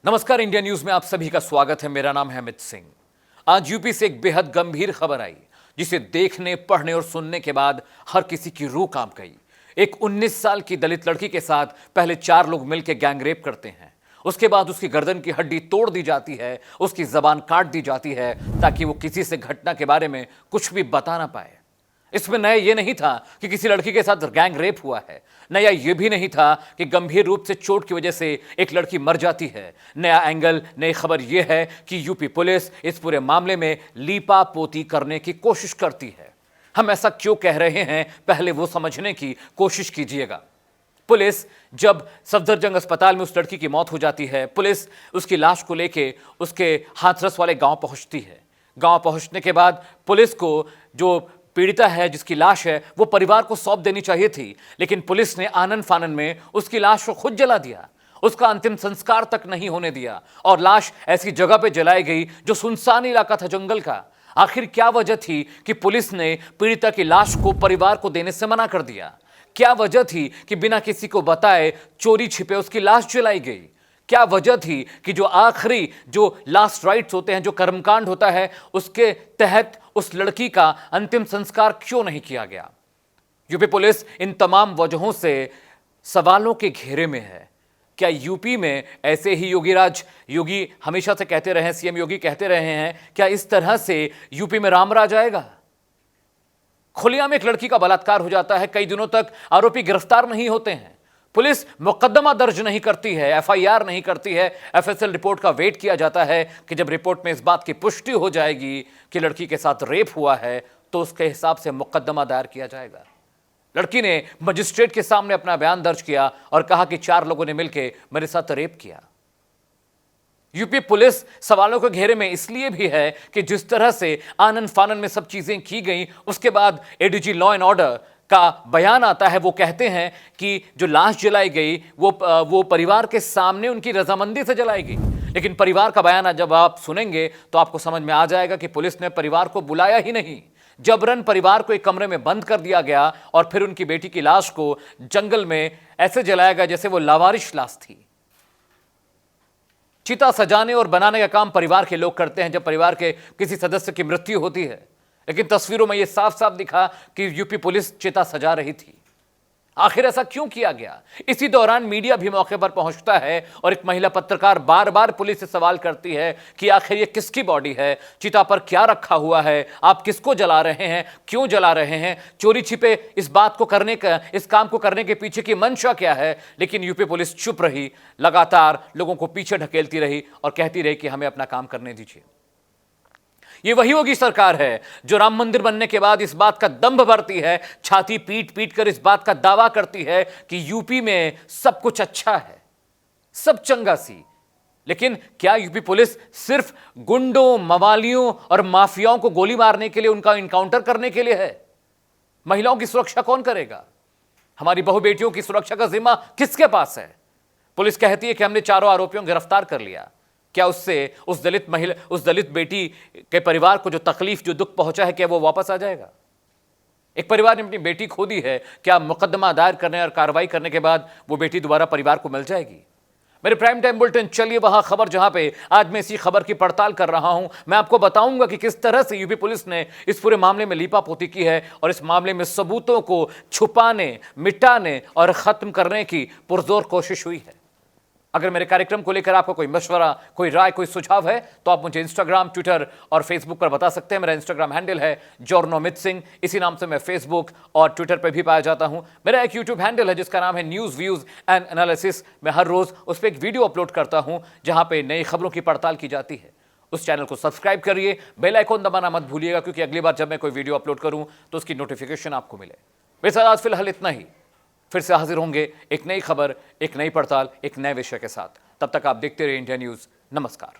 नमस्कार, India news में आप सभी का स्वागत है। मेरा नाम है अमित सिंह। आज यूपी से एक बेहद गंभीर खबर आई जिसे देखने, पढ़ने और सुनने के बाद हर किसी की रूह कांप गई। एक 19 साल की दलित लड़की के साथ पहले 4 लोग मिलकर गैंगरेप करते हैं। उसके बाद उसकी गर्दन की हड्डी तोड़ दी जाती है, उसकी जबान काट दी जाती है ताकि वो किसी से घटना के बारे में कुछ भी बता ना पाए। इसमें नया यह नहीं था कि किसी लड़की के साथ गैंग रेप हुआ है। नया यह भी नहीं था कि गंभीर रूप से चोट की वजह से एक लड़की मर जाती है। नया एंगल, नई खबर यह है कि यूपी पुलिस इस पूरे मामले में लीपापोती करने की कोशिश करती है। हम ऐसा क्यों कह रहे हैं, पहले वो समझने की कोशिश कीजिएगा। पुलिस जब सफदरजंग अस्पताल में उस लड़की की मौत हो जाती है, पुलिस उसकी लाश को लेके उसके हाथरस वाले गांव पहुंचती है। गांव पहुंचने के बाद पुलिस को जो पीड़िता है, जिसकी लाश है, वो परिवार को सौंप देनी चाहिए थी, लेकिन पुलिस ने आनन फानन में उसकी लाश को खुद जला दिया। उसका अंतिम संस्कार तक नहीं होने दिया और लाश ऐसी जगह पे जलाई गई जो सुनसान इलाका था, जंगल का। आखिर क्या वजह थी कि पुलिस ने पीड़िता की लाश को परिवार को देने से मना कर दिया? क्या वजह थी कि बिना किसी को बताए चोरी छिपे उसकी लाश जलाई गई? क्या वजह थी कि जो आखिरी जो लास्ट राइट्स होते हैं, जो कर्मकांड होता है, उसके तहत उस लड़की का अंतिम संस्कार क्यों नहीं किया गया? यूपी पुलिस इन तमाम वजहों से सवालों के घेरे में है। क्या यूपी में ऐसे ही योगी हमेशा से कहते रहे, सीएम योगी कहते रहे हैं, क्या इस तरह से यूपी में राम राज आएगा? खुलेआम एक लड़की का बलात्कार हो जाता है, कई दिनों तक आरोपी गिरफ्तार नहीं होते हैं, पुलिस मुकदमा दर्ज नहीं करती है, एफआईआर नहीं करती है, एफएसएल रिपोर्ट का वेट किया जाता है कि जब रिपोर्ट में इस बात की पुष्टि हो जाएगी कि लड़की के साथ रेप हुआ है तो उसके हिसाब से मुकदमा दायर किया जाएगा। लड़की ने मजिस्ट्रेट के सामने अपना बयान दर्ज किया और कहा कि 4 लोगों ने मिलकर मेरे साथ रेप किया। यूपी पुलिस सवालों के घेरे में इसलिए भी है कि जिस तरह से आनन फानन में सब चीजें की गई, उसके बाद एडीजी लॉ एंड ऑर्डर का बयान आता है। वो कहते हैं कि जो लाश जलाई गई वो परिवार के सामने उनकी रजामंदी से जलाई गई। लेकिन परिवार का बयान जब आप सुनेंगे तो आपको समझ में आ जाएगा कि पुलिस ने परिवार को बुलाया ही नहीं, जबरन परिवार को एक कमरे में बंद कर दिया गया और फिर उनकी बेटी की लाश को जंगल में ऐसे जलाया गया जैसे वो लावारिश लाश थी। चिता सजाने और बनाने का काम परिवार के लोग करते हैं जब परिवार के किसी सदस्य की मृत्यु होती है, लेकिन तस्वीरों में यह साफ साफ दिखा कि यूपी पुलिस चिता सजा रही थी। आखिर ऐसा क्यों किया गया? इसी दौरान मीडिया भी मौके पर पहुंचता है और एक महिला पत्रकार बार बार पुलिस से सवाल करती है कि आखिर ये किसकी बॉडी है, चिता पर क्या रखा हुआ है, आप किसको जला रहे हैं, क्यों जला रहे हैं, चोरी छिपे इस काम को करने के पीछे की मंशा क्या है? लेकिन यूपी पुलिस चुप रही, लगातार लोगों को पीछे ढकेलती रही और कहती रही कि हमें अपना काम करने दीजिए। ये वही योगी सरकार है जो राम मंदिर बनने के बाद इस बात का दंभ भरती है, छाती पीट पीट कर इस बात का दावा करती है कि यूपी में सब कुछ अच्छा है, सब चंगा सी। लेकिन क्या यूपी पुलिस सिर्फ गुंडों, मवालियों और माफियाओं को गोली मारने के लिए, उनका इनकाउंटर करने के लिए है? महिलाओं की सुरक्षा कौन करेगा? हमारी बहु बेटियों की सुरक्षा का जिम्मा किसके पास है? पुलिस कहती है कि हमने 4 आरोपियों को गिरफ्तार कर लिया। क्या उससे उस दलित बेटी के परिवार को जो तकलीफ, जो दुख पहुंचा है, क्या वो वापस आ जाएगा? एक परिवार ने अपनी बेटी खो दी है, क्या मुकदमा दायर करने और कार्रवाई करने के बाद वो बेटी दोबारा परिवार को मिल जाएगी? मेरे प्राइम टाइम बुलेटिन, चलिए वहां खबर जहां पे आज मैं इसी खबर की पड़ताल कर रहा हूं। मैं आपको बताऊंगा कि किस तरह से यूपी पुलिस ने इस पूरे मामले में लीपापोती की है और इस मामले में सबूतों को छुपाने, मिटाने और खत्म करने की पुरजोर कोशिश हुई है। अगर मेरे कार्यक्रम को लेकर आपको कोई मशवरा, कोई राय, कोई सुझाव है तो आप मुझे इंस्टाग्राम, ट्विटर और फेसबुक पर बता सकते हैं। मेरा इंस्टाग्राम हैंडल है जॉर्नो अमित सिंह। इसी नाम से मैं फेसबुक और ट्विटर पर भी पाया जाता हूं। मेरा एक यूट्यूब हैंडल है जिसका नाम है न्यूज़ व्यूज़ एंड एनालिसिस। मैं हर रोज उस पर एक वीडियो अपलोड करता हूं जहां पर नई खबरों की पड़ताल की जाती है। उस चैनल को सब्सक्राइब करिए, बेल आइकॉन दबाना मत भूलिएगा, क्योंकि अगली बार जब मैं कोई वीडियो अपलोड करूं तो उसकी नोटिफिकेशन आपको मिले। मेरे साथ आज फिलहाल इतना ही। फिर से हाजिर होंगे एक नई खबर, एक नई पड़ताल, एक नए विषय के साथ। तब तक आप देखते रहिए इंडिया न्यूज़। नमस्कार।